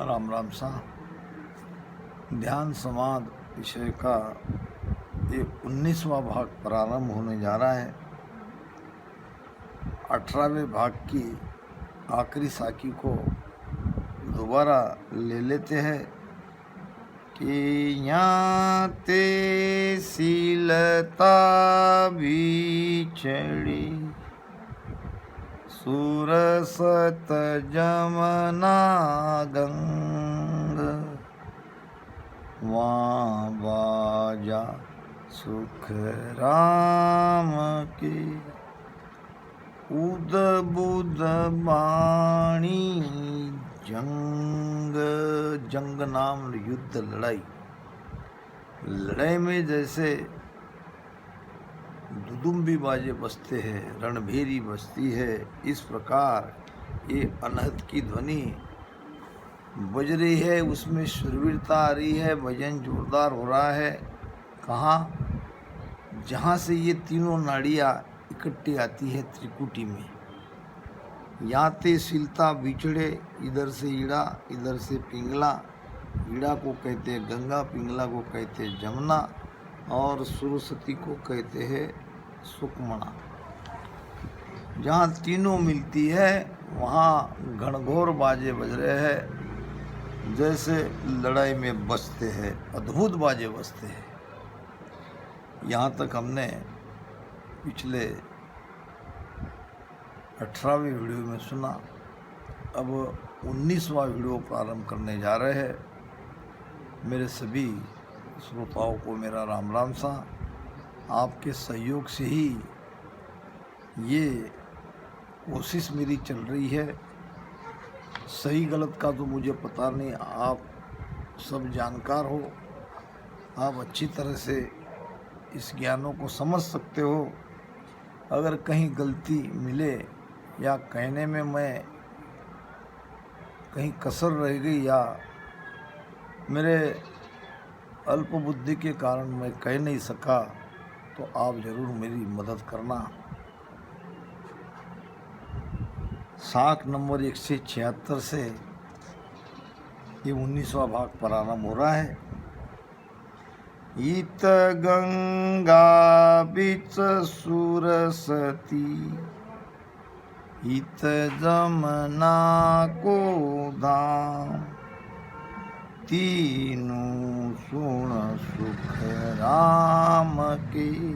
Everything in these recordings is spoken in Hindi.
राम राम सा ध्यान समाध विषय का ये 19वां भाग प्रारंभ होने जा रहा है। 18वें भाग की आखिरी साखी को दोबारा ले लेते हैं कि यहाँ ते शीलता बिछड़ी सुरसत जमना गंग वहाँ बाजा सुख राम के उद बुद बाणी जंग। जंग नाम युद्ध लड़ाई। लड़ाई में जैसे दुदुम्बी बाजे बजते हैं, रणभेरी बजती है, इस प्रकार ये अनहद की ध्वनि बज रही है। उसमें शूरवीरता आ रही है, भजन जोरदार हो रहा है। कहाँ? जहाँ से ये तीनों नाड़ियाँ इकट्ठी आती है त्रिकुटी में। यहाँ ते शीलता बिछड़े, इधर से ईड़ा, इधर से पिंगला। ईड़ा को कहते हैं गंगा, पिंगला को कहते हैं जमुना और सरस्वती को कहते हैं सुकमणा। जहाँ तीनों मिलती है वहाँ घनघोर बाजे बज रहे हैं, जैसे लड़ाई में बजते हैं, अद्भुत बाजे बजते हैं। यहाँ तक हमने पिछले 18वें वीडियो में सुना। अब 19वां वीडियो प्रारंभ करने जा रहे हैं। मेरे सभी श्रोताओं को मेरा राम राम सा। आपके सहयोग से ही ये कोशिश मेरी चल रही है। सही गलत का तो मुझे पता नहीं, आप सब जानकार हो, आप अच्छी तरह से इस ज्ञानों को समझ सकते हो। अगर कहीं गलती मिले या कहने में मैं कहीं कसर रह गई या मेरे अल्प बुद्धि के कारण मैं कह नहीं सका, तो आप ज़रूर मेरी मदद करना। साख नंबर 176 से ये 19वां भाग प्रारंभ हो रहा है। इत गंगा बिच सुरसती, इत जमना को धाम, तीनों सुन सुख राम के,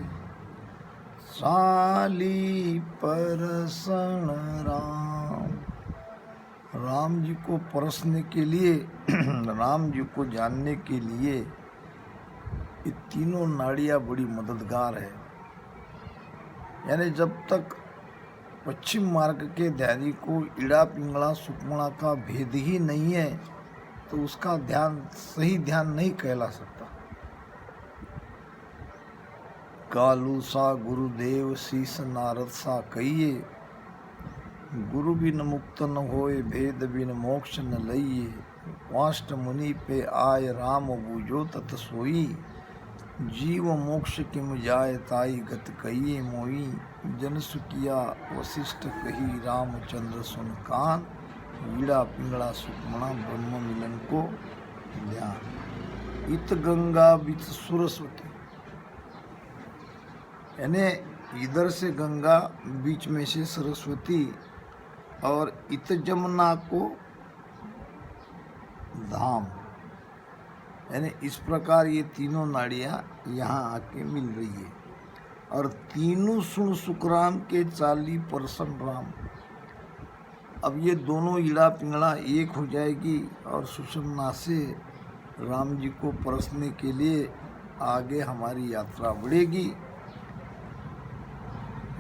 साली परसन राम। राम जी को परसने के लिए राम जी को जानने के लिए ये तीनों नाड़ियाँ बड़ी मददगार है। यानी जब तक पश्चिम मार्ग के ध्यानी को ईड़ा पिंगला सुकमणा का भेद ही नहीं है तो उसका ध्यान सही ध्यान नहीं कहला सकता। कालू सा गुरुदेव शीस नारद सा कहिए, गुरु बिन मुक्त न होए, भेद बिन मोक्ष न लइए। वाष्ट मुनि पे आय राम बूझो तत सोई, जीव मोक्ष किम जाय ताई गत कहिए मोई। जन सुकिया वशिष्ठ कही, रामचंद्र सुन कान, ईड़ा पिंगला सुकमणा ब्रह्म मिलन को ध्यान। इत गंगा बिच सरस्वती, यानी इधर से गंगा, बीच में से सरस्वती और इत जमुना को धाम। यानी इस प्रकार ये तीनों नाड़ियाँ यहाँ आके मिल रही है। और तीनों सुन सुखराम के चाली परसन राम। अब ये दोनों ईड़ा पिंगला एक हो जाएगी और सुषमना से राम जी को परसने के लिए आगे हमारी यात्रा बढ़ेगी।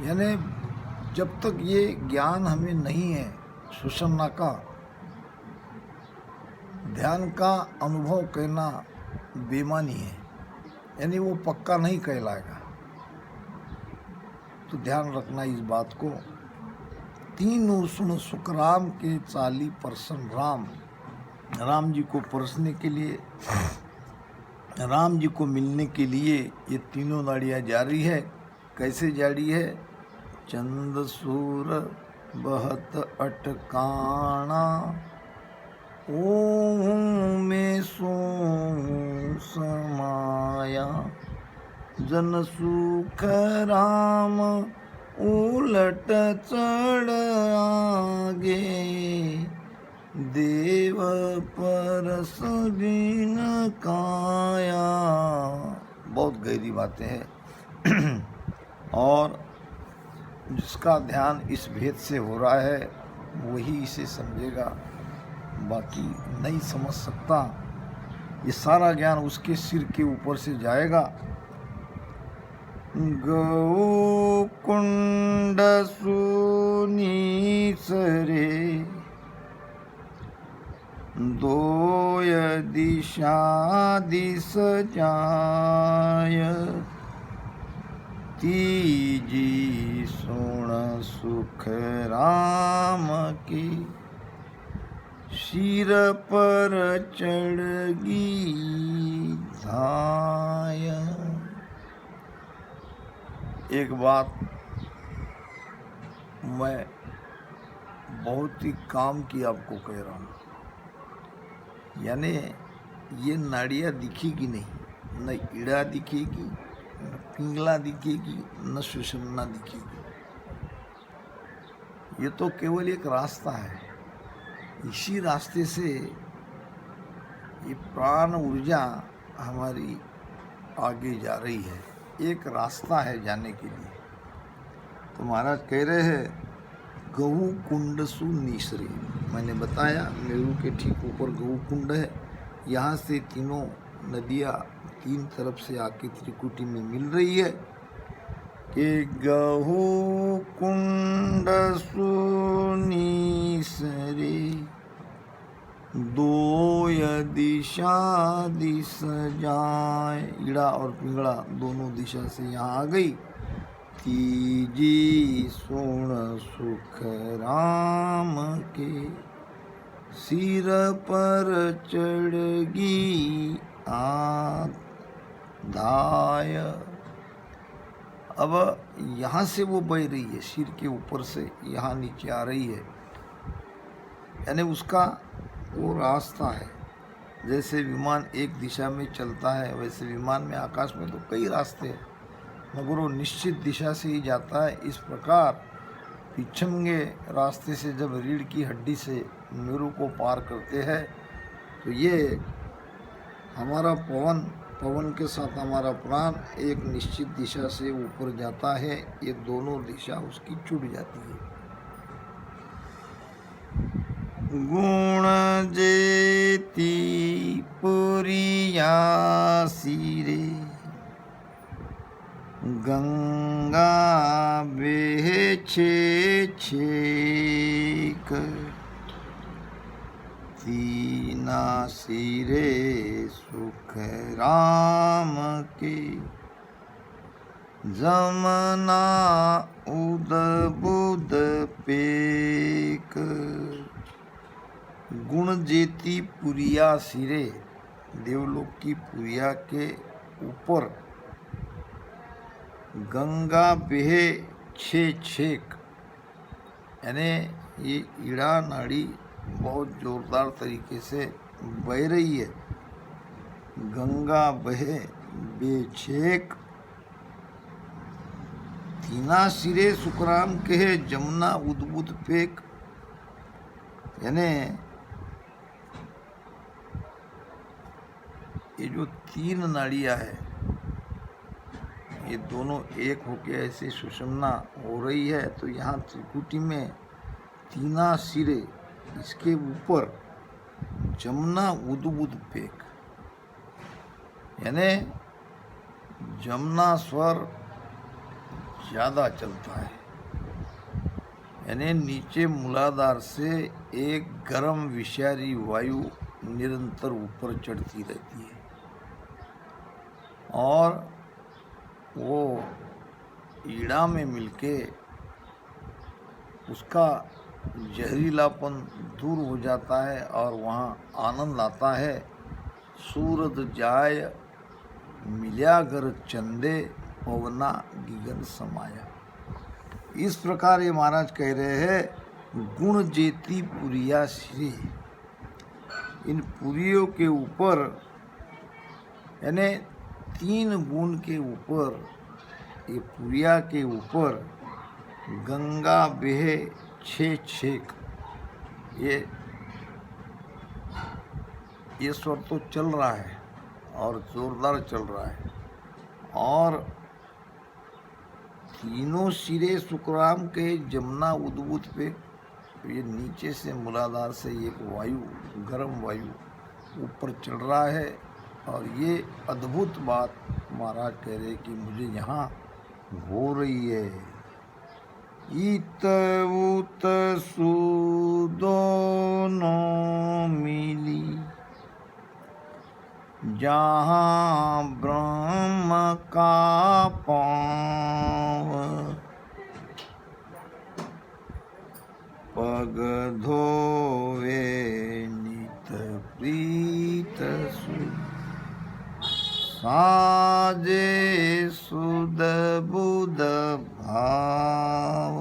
यानी जब तक ये ज्ञान हमें नहीं है सुषमना का, ध्यान का अनुभव करना बेमानी है, यानी वो पक्का नहीं कहलाएगा। तो ध्यान रखना इस बात को। तीनों सुन सुख राम के चाली परसन राम। राम जी को परसने के लिए, राम जी को मिलने के लिए ये तीनों नाड़ियाँ जारी है। कैसे जारी है? चंद सूर बहत अटकाना, ओम आया, जन सुख राम उलट चढ़ आगे, देव परस बिन काया। बहुत गहरी बातें हैं और जिसका ध्यान इस भेद से हो रहा है वही इसे समझेगा, बाकी नहीं समझ सकता। ये सारा ज्ञान उसके सिर के ऊपर से जाएगा। गौ कुंड सुनी सरे, दोय दिशा दिस जाय, तीजी सुण सुख राम की, सिर पर चढ़गी धाय। एक बात मैं बहुत ही काम की आपको कह रहा हूँ, यानी ये नाड़ियाँ दिखेगी नहीं, न ईड़ा दिखेगी, न पिंगला दिखेगी, न सुषुम्ना दिखेगी। ये तो केवल एक रास्ता है। इसी रास्ते से ये प्राण ऊर्जा हमारी आगे जा रही है। एक रास्ता है जाने के लिए। तो महाराज कह रहे हैं गहू कुंड सु निसरे। मैंने बताया मेरू के ठीक ऊपर गहू कुंड है। यहाँ से तीनों नदियाँ तीन तरफ से आके त्रिकुटी में मिल रही है कि गहू कुंड सु निसरे, दोय दिशा दिस जाए। ईड़ा और पिंगड़ा दोनों दिशा से यहाँ आ गई। तीजी सुण सुख राम के, सिर पर चढ़गी आधाय। अब यहाँ से वो बह रही है, सिर के ऊपर से यहाँ नीचे आ रही है, यानी उसका वो रास्ता है। जैसे विमान एक दिशा में चलता है वैसे विमान में आकाश में तो कई रास्ते हैं, मगर वो निश्चित दिशा से ही जाता है। इस प्रकार पिछंगे रास्ते से जब रीढ़ की हड्डी से मेरू को पार करते हैं तो ये हमारा पवन के साथ हमारा प्राण एक निश्चित दिशा से ऊपर जाता है। ये दोनों दिशा उसकी छूट जाती है। गुण जेती पुरिया सिरे, गंगा बेह छे छेक, तीना सिरे सुख राम के, जमना उद बुद पेक। गुण जेती पुरिया सिरे, देवलोक की पुरिया के ऊपर गंगा बेहे छे छेक, यानी ये ईड़ा नाड़ी बहुत जोरदार तरीके से बह रही है। गंगा बहे बेछेक, तीना सिरे सुखराम के, जमुना उद्बुद फेक, यानी ये जो तीन नाड़ियाँ है ये दोनों एक होके ऐसे सुषुम्ना हो रही है। तो यहाँ त्रिकुटी में तीना सिरे, इसके ऊपर जमुना उद्बुद पेक, यानी जमुना स्वर ज़्यादा चलता है, यानी नीचे मूलाधार से एक गर्म विषारी वायु निरंतर ऊपर चढ़ती रहती है और वो ईड़ा में मिलके उसका जहरीलापन दूर हो जाता है और वहाँ आनंद आता है। सूरत जाय मिल्या घर चंदे, पवना गिगन समाया। इस प्रकार ये महाराज कह रहे हैं गुण जेती पुरिया श्री, इन पुरियों के ऊपर यानी 3 गुण के ऊपर, ये पुरिया के ऊपर गंगा बेहे 6 छेक, ये स्वर तो चल रहा है और जोरदार चल रहा है। और तीनों सिरे सुखराम के जमुना उद्भूत पे ये नीचे से मूलाधार से एक वायु, गर्म वायु ऊपर चढ़ रहा है। और ये अद्भुत बात महाराज कह रहे कि मुझे यहाँ हो रही है। इत उत सुदोनो मिली, जहाँ ब्रह्म का पाँव, पग धोवे नित प्रीत सु, साजे सुध बुध भाव।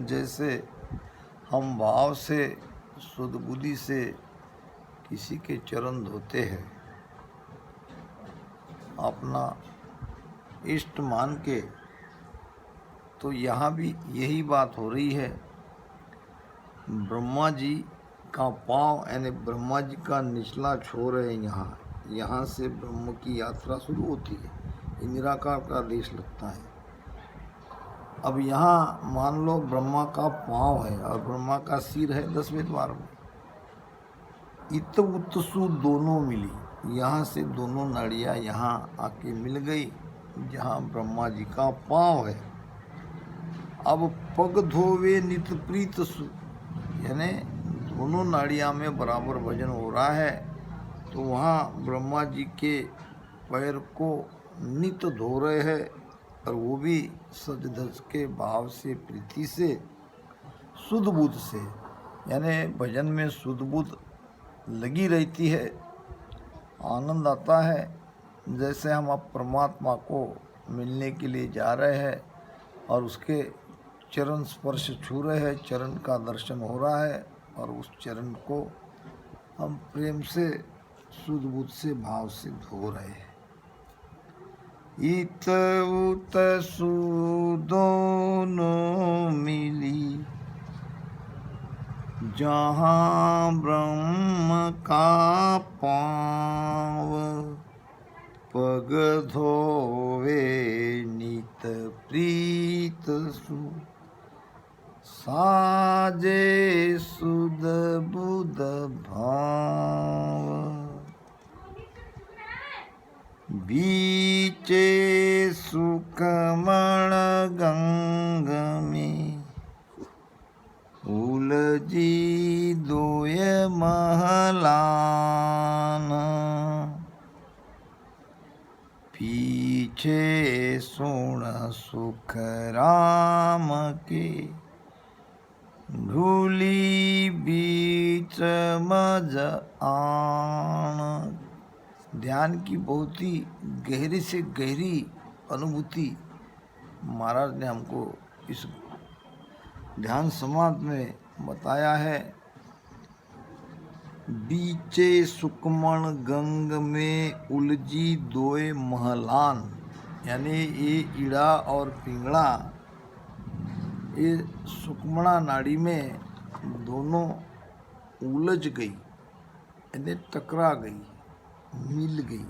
जैसे हम भाव से, शुद्ध बुद्धि से किसी के चरण धोते हैं, अपना इष्ट मान के, तो यहाँ भी यही बात हो रही है। ब्रह्मा जी का पाँव यानी ब्रह्मा जी का निचला छोर है यहाँ से ब्रह्म की यात्रा शुरू होती है। ये निराकार का देश लगता है। अब यहाँ मान लो ब्रह्मा का पाँव है और ब्रह्मा का सिर है 10वें द्वार में। इत उत्सु दोनों मिली, यहाँ से दोनों नाड़ियाँ यहाँ आके मिल गई जहाँ ब्रह्मा जी का पाँव है। अब पग धोवे नित प्रीत सु, यानी दोनों नाड़ियाँ में बराबर वजन हो रहा है, तो वहाँ ब्रह्मा जी के पैर को नित धो रहे हैं, और वो भी सज धज के भाव से, प्रीति से, शुद्ध बुद्ध से, यानी भजन में शुद्ध बुद्ध लगी रहती है, आनंद आता है। जैसे हम अब परमात्मा को मिलने के लिए जा रहे हैं और उसके चरण स्पर्श छू रहे हैं, चरण का दर्शन हो रहा है, और उस चरण को हम प्रेम से, शुद्ध बुद्ध से, भाव से धो रहे हैं। इत उत सु दोनों मिली, जहाँ ब्रह्म का पाँव, पग धोवे नित प्रीत सु, साजे सुध बुध भाव। बीचे सुखमण गंग में, उलझी दोय महलान, पीछे सुन सुख राम के, भूली बीच मज आन। ध्यान की बहुत ही गहरी से गहरी अनुभूति महाराज ने हमको इस ध्यान समाधि में बताया है। बीचे सुकमण गंग में उलझी दोए महलान, यानी ये ईड़ा और पिंगला, ये सुकमणा नाड़ी में दोनों उलझ गई, यानी टकरा गई, मिल गई।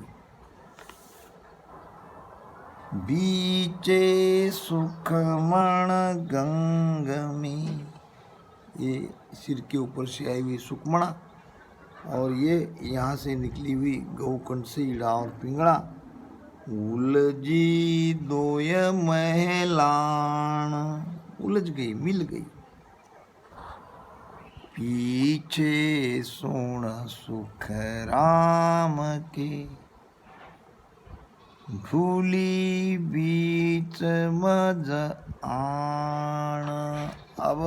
बीचे सुखमण गंग में, ये सिर के ऊपर से आई हुई सुकमणा, और ये यहाँ से निकली हुई गौकंठ से ईड़ा और पिंगड़ा, उलझी दोय महलान, उलझ गई, मिल गई। पीछे सुन सुख राम के, भूली बीच मज आन। अब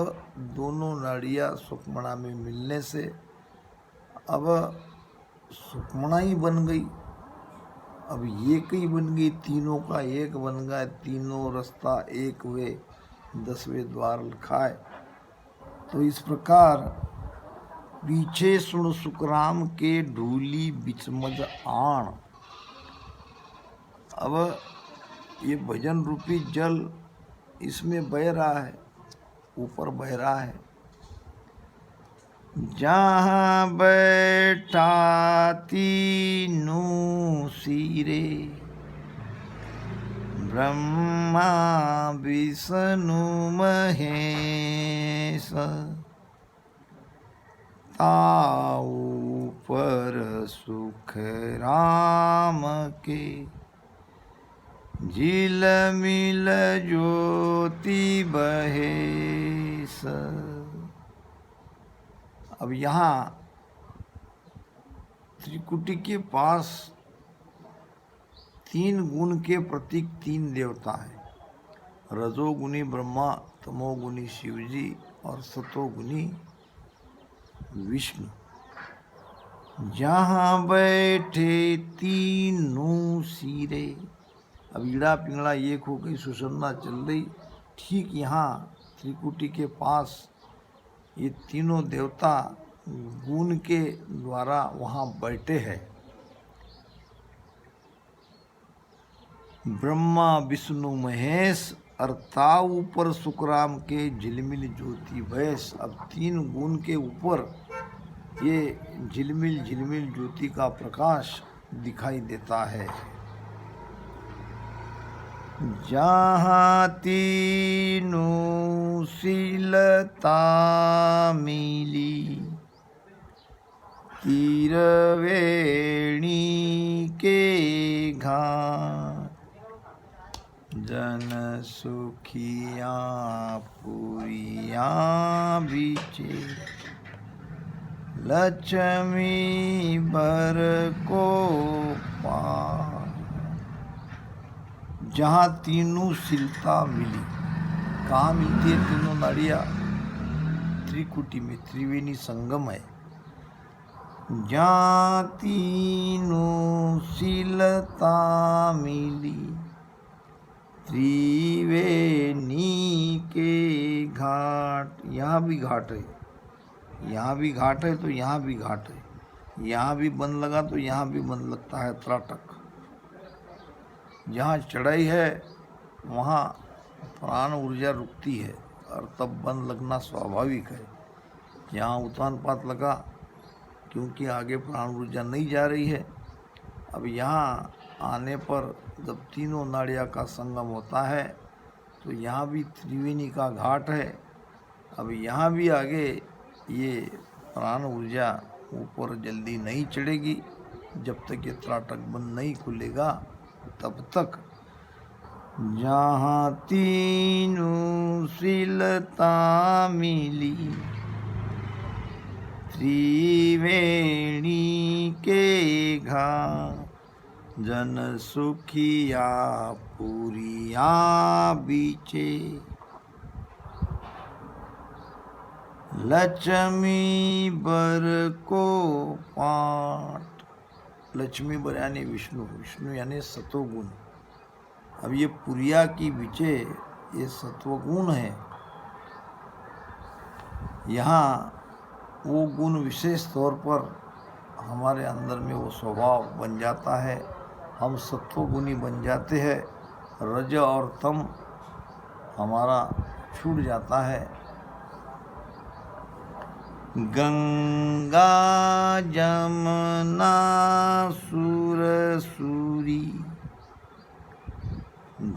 दोनों नाड़ियाँ सुकमणा में मिलने से अब सुकमणा ही बन गई। अब एक ही बन गई, तीनों का एक बन गया, तीनों रास्ता एक वे 10वें द्वार लिखा है। तो इस प्रकार पीछे सुन सुखराम के ढूली बिचमज आण। अब ये भजन रूपी जल इसमें बह रहा है, ऊपर बह रहा है। जहाँ बैठा तीनों सिरे, ब्रह्मा विष्णु महेश, ताऊ पर सुख राम के, झिलमिल ज्योति बहेस। अब यहाँ त्रिकुटी के पास तीन गुण के प्रतीक तीन देवता हैं, रजोगुणी ब्रह्मा, तमोगुणी शिवजी और सतोगुणी विष्णु। जहाँ बैठे तीनों सिरे, अब ईड़ा पिंगला एक हो गई, सुषुम्ना चल रही। ठीक यहाँ त्रिकुटी के पास ये तीनों देवता गुण के द्वारा वहाँ बैठे हैं। ब्रह्मा विष्णु महेश और ताऊ पर सुखराम के झिलमिल ज्योति भैस। अब तीन गुण के ऊपर ये झिलमिल झिलमिल ज्योति का प्रकाश दिखाई देता है। जहाँ तीनों शीलता मिली, तीरवेणी के घाट, जन सुखिया पुरिया बीचे, लक्ष्मी बर को पार। जहाँ तीनों शीलता मिली, कहाँ मिलती है तीनों नाड़ियाँ? त्रिकुटी में, त्रिवेणी संगम है। जहाँ तीनों शीलता मिली, त्रिवेणी के घाट। यहाँ भी घाट है, यहाँ भी घाट है तो यहाँ भी घाट है, यहाँ भी बन लगा तो यहाँ भी बन लगता है त्राटक। जहाँ चढ़ाई है वहाँ प्राण ऊर्जा रुकती है और तब बंद लगना स्वाभाविक है। यहाँ उतान पात लगा क्योंकि आगे प्राण ऊर्जा नहीं जा रही है। अब यहाँ आने पर जब तीनों नाड़ियाँ का संगम होता है तो यहाँ भी त्रिवेणी का घाट है। अब यहाँ भी आगे ये प्राण ऊर्जा ऊपर जल्दी नहीं चढ़ेगी, जब तक ये त्राटक बंद नहीं खुलेगा तब तक। जहाँ तीनों शीलता मिली, त्रिवेणी के घाट, जन सुखिया पुरिया बीचे, लक्ष्मी बर को पाठ। लक्ष्मी बर यानी विष्णु, विष्णु यानी सतोगुण। अब ये पुरिया की बीचे ये सत्वगुण है। यहाँ वो गुण विशेष तौर पर हमारे अंदर में वो स्वभाव बन जाता है, हम सत्वगुणी बन जाते हैं। रज और तम हमारा छूट जाता है। गंगा जमुना सुरसुरी,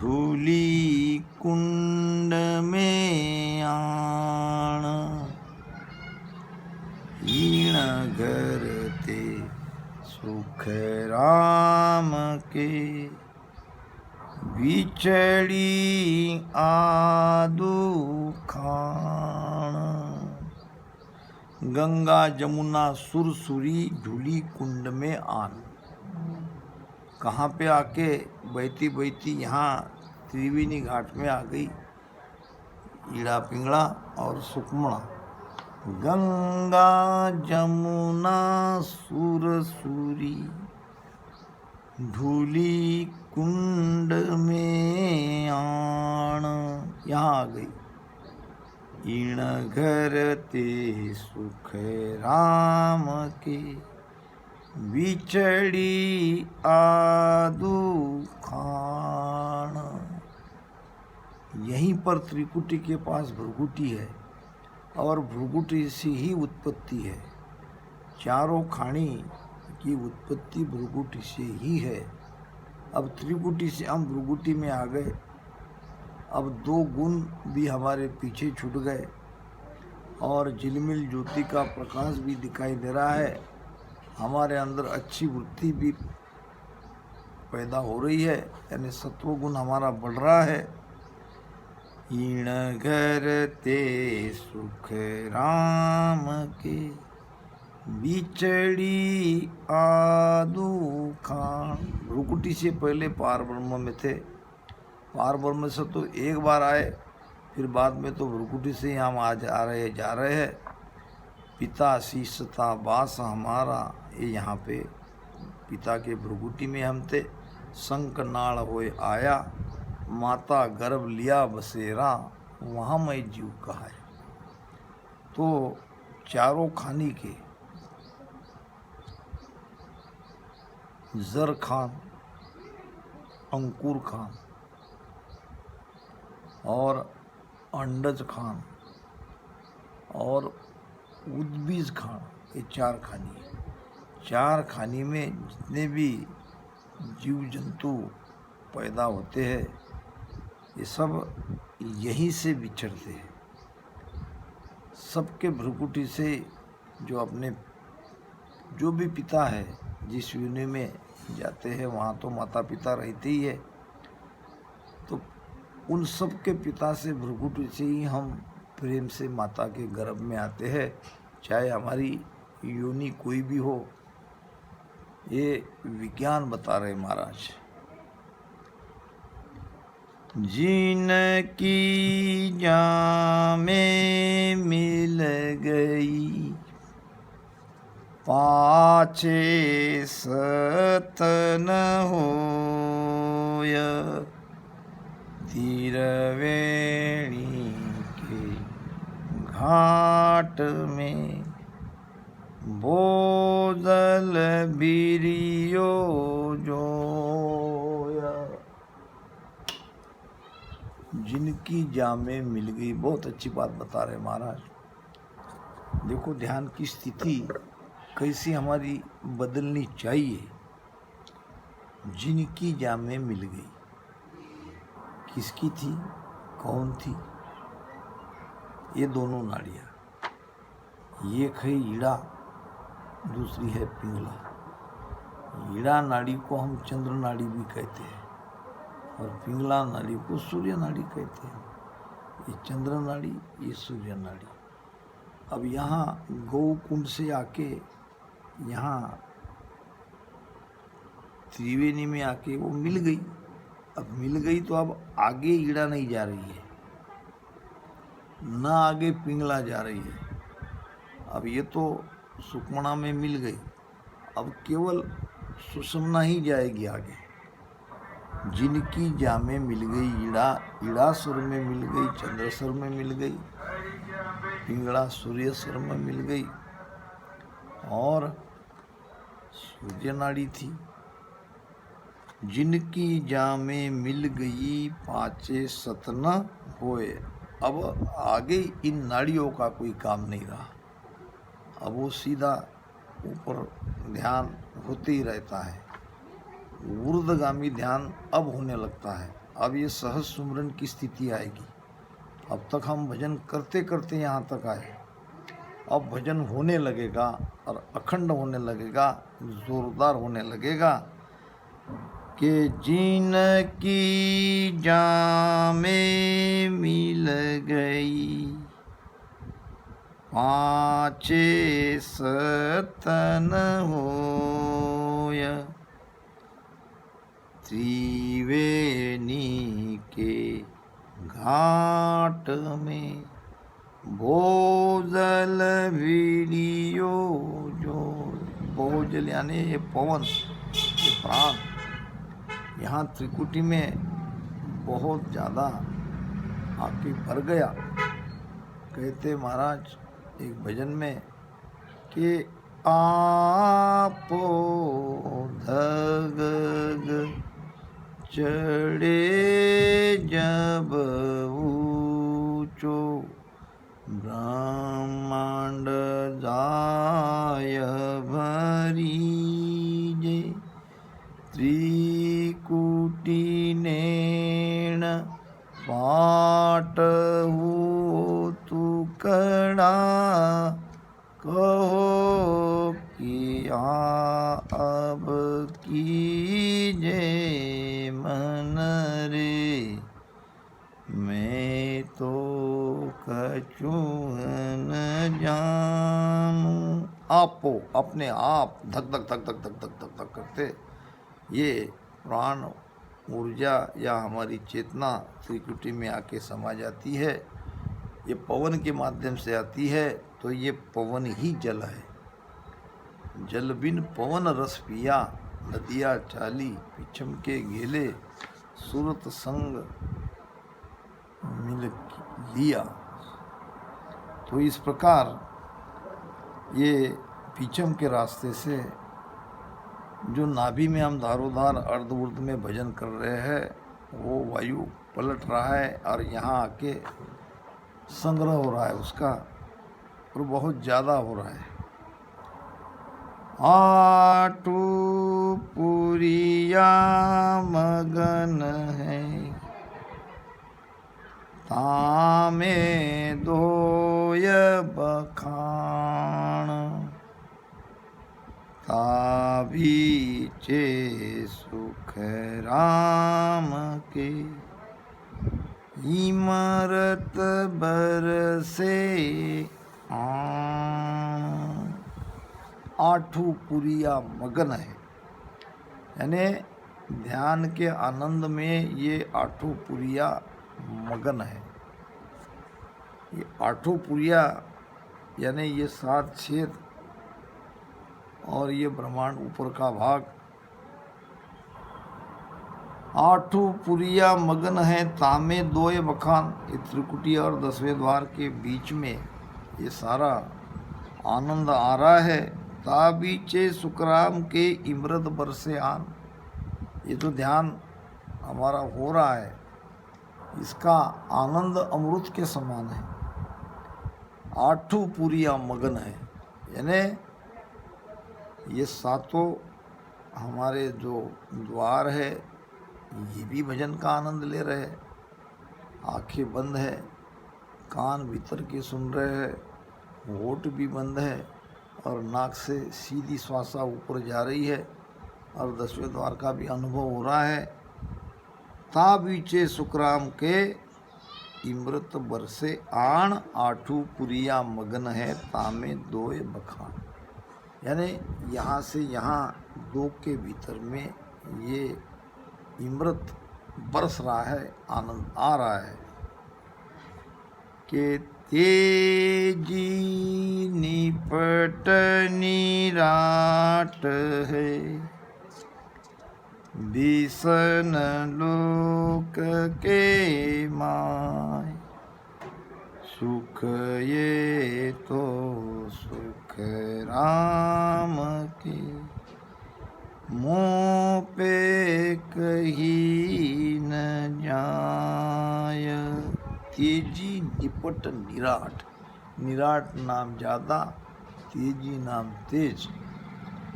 धूली कुंड में आण, ईण घर ते सुख राम के, बिछड़ी आदू खाण। गंगा जमुना सुरसुरी धूली कुंड में आन। कहाँ पे आके बहती बहती यहाँ त्रिवेणी घाट में आ गई, ईड़ा पिंगला और सुकमणा। गंगा जमुना सुरसुरी, धूली कुंड में आण, यहाँ आ गई। ईण घर ते सुख राम के, बिछड़ी आदू खान। यहीं पर त्रिकुटी के पास भृगुटी है और भृगुटी से ही उत्पत्ति है। चारों खानी की उत्पत्ति भृगुटी से ही है। अब त्रिकुटी से हम भृगुटी में आ गए। अब दो गुण भी हमारे पीछे छूट गए और झिलमिल ज्योति का प्रकाश भी दिखाई दे रहा है। हमारे अंदर अच्छी वृत्ति भी पैदा हो रही है, यानी सत्व गुण हमारा बढ़ रहा है। ईण घर ते सुख राम के, बिछड़ी आदू खान। भ्रुकुटी से पहले पार ब्रह्म में थे। पार ब्रह्म से तो एक बार आए, फिर बाद में तो भ्रुकुटी से हम आज आ रहे जा रहे हैं। पिता शीशता बास हमारा, ये यहाँ पे पिता के भ्रुकुटी में हम थे। शंख नाल होए आया, माता गर्भ लिया बसेरा, वहाँ मैं जीव कहा है। तो चारों खानी के जर खान, अंकुर खान और अंडज खान और उद्बीज खान, ये चार खानी है। चार खानी में जितने भी जीव जंतु पैदा होते हैं, ये सब यहीं से बिछड़ते हैं। सबके भ्रुकुटी से जो भी पिता है, जिस योनि में जाते हैं वहाँ तो माता पिता रहते ही है। तो उन सब के पिता से भ्रुकुटी से ही हम प्रेम से माता के गर्भ में आते हैं, चाहे हमारी योनि कोई भी हो। ये विज्ञान बता रहे महाराज। जिनकी जामे मिल गई, पाछे सतन होय, तिरवेणी के घाट में, बोदल बिरियो जोया। जिनकी जामे मिल गई, बहुत अच्छी बात बता रहे महाराज। देखो ध्यान की स्थिति कैसी हमारी बदलनी चाहिए। जिनकी जामे मिल गई, किसकी थी, कौन थी? ये दोनों नाड़ियाँ, एक है ईड़ा, दूसरी है पिंगला। ईड़ा नाड़ी को हम चंद्र नाड़ी भी कहते हैं और पिंगला नाड़ी को सूर्य नाड़ी कहते हैं। ये चंद्र नाड़ी, ये सूर्य नाड़ी। अब यहाँ गौ कुंड से आके यहाँ त्रिवेणी में आके वो मिल गई। अब मिल गई तो अब आगे ईड़ा नहीं जा रही है, ना आगे पिंगला जा रही है। अब ये तो सुकमणा में मिल गई, अब केवल सुषुम्ना ही जाएगी आगे। जिनकी जामे मिल गई, ईड़ा स्वर में मिल गई, चंद्र स्वर में मिल गई, पिंगला सूर्य स्वर में मिल गई और सूर्य नाड़ी थी। जिनकी जामे मिल गई, पाछे सतन होए। अब आगे इन नाड़ियों का कोई काम नहीं रहा। अब वो सीधा ऊपर ध्यान होते ही रहता है। ऊर्ध्वगामी ध्यान अब होने लगता है। अब ये सहज सुमरन की स्थिति आएगी। अब तक हम भजन करते करते यहाँ तक आए, अब भजन होने लगेगा और अखंड होने लगेगा, जोरदार होने लगेगा कि जिनकी जामे मिल गई, पाछे सतन होय, त्रिवेणी के घाट में, भोजल वीडियो जो। भोजल यानी ये पवन, ये प्राण यहाँ त्रिकुटी में बहुत ज़्यादा आके भर गया। कहते महाराज एक भजन में कि आपो धगग चढ़े जब ऊंचो ब्रह्मांड जाय भरीजे त्रिकुटी नेण पाटहु तुकड़ा कहो कि अब कीजे मन रे मैं तो कछु न जानू। आपो अपने आप धक धक धक धक धक धक धक धक करते ये प्राण ऊर्जा या हमारी चेतना त्रिकुटी में आके समा जाती है। ये पवन के माध्यम से आती है, तो ये पवन ही जल है। जल बिन पवन रस पिया, नदिया चाली पिछम के गेले, सूरत संग मिल लिया। तो इस प्रकार ये पीछम के रास्ते से जो नाभि में हम धारोधार अर्धऊर्ध में भजन कर रहे हैं, वो वायु पलट रहा है और यहाँ आके संग्रह हो रहा है उसका, और बहुत ज़्यादा हो रहा है। आटू पुरिया मगन है, तामे दोय बखान, ताबीचे सुख राम के, इमरत बरसे आन। आठू पुरिया मगन है, यानी ध्यान के आनंद में ये आठू पुरिया मगन है। ये आठों पुरिया यानी ये 7 छेद और ये ब्रह्मांड ऊपर का भाग, आठों पुरिया मगन है, तामे दोय बखान। ये त्रिकुटी और 10वें द्वार के बीच में ये सारा आनंद आ रहा है। ताबीचे सुखराम के इमरत बरसे आन, ये जो ध्यान हमारा हो रहा है इसका आनंद अमृत के समान है। आठों पुरिया मगन है, यानी ये 7 हमारे जो द्वार है ये भी भजन का आनंद ले रहे हैं। आंखें बंद है, कान भीतर के सुन रहे हैं, होठ भी बंद है और नाक से सीधी श्वासा ऊपर जा रही है और 10वें द्वार का भी अनुभव हो रहा है। ताबीचे सुखराम के इमृत बरसे आण, आठू पुरिया मगन है, तामे दोय बखान। यानी यहाँ से यहाँ 2 के भीतर में ये इमृत बरस रहा है, आनंद आ रहा है कि तेजी निपट निराट है, बिसन लोक के माय, सुख ये तो सुख राम के, मोह पे कही न जाय। तेजी निपट निराट, निराट नाम ज़्यादा, तेजी नाम तेज।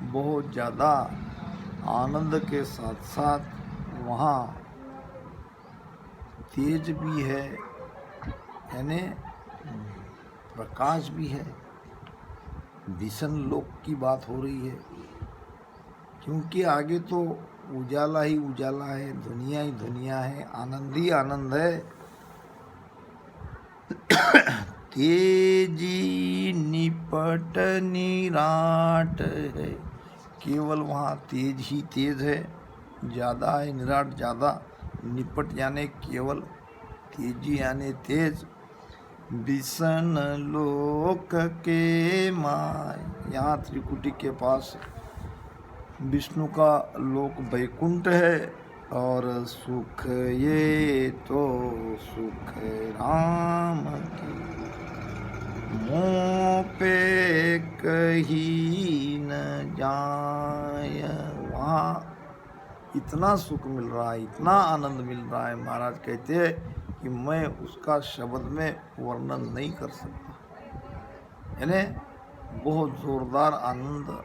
बहुत ज़्यादा आनंद के साथ साथ वहाँ तेज भी है, यानी प्रकाश भी है। विषण लोक की बात हो रही है, क्योंकि आगे तो उजाला ही उजाला है, दुनिया ही दुनिया है, आनंद ही आनंद है। तेजी निपट निराट है, केवल वहाँ तेज ही तेज है, ज़्यादा है, निराट ज़्यादा, निपट यानी केवल, तेजी यानी तेज। विषण लोक के माय, यहाँ त्रिकुटी के पास विष्णु का लोक वैकुंठ है और सुख ये तो सुख राम की, मुँह पे कही न जाय। वहाँ इतना सुख मिल रहा है, इतना आनंद मिल रहा है, महाराज कहते हैं कि मैं उसका शब्द में वर्णन नहीं कर सकता। यानी बहुत जोरदार आनंद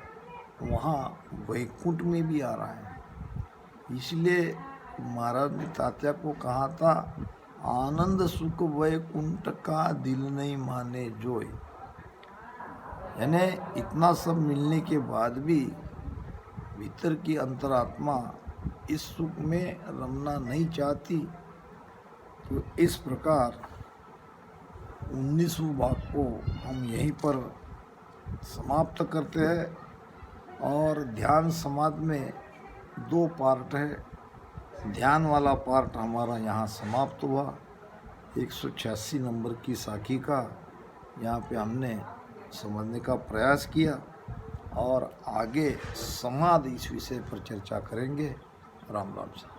वहाँ वैकुंठ में भी आ रहा है। इसलिए महाराज ने तात्या को कहा था, आनंद सुख वैकुंठ का दिल नहीं माने जोय। यानी इतना सब मिलने के बाद भी भीतर की अंतरात्मा इस सुख में रमना नहीं चाहती। तो इस प्रकार 19वें भाग को हम यहीं पर समाप्त करते हैं। और ध्यान समाधि में 2 पार्ट है। ध्यान वाला पार्ट हमारा यहाँ समाप्त हुआ 186 नंबर की साखी का। यहाँ पे हमने समझने का प्रयास किया और आगे समाधि इस विषय पर चर्चा करेंगे। राम राम।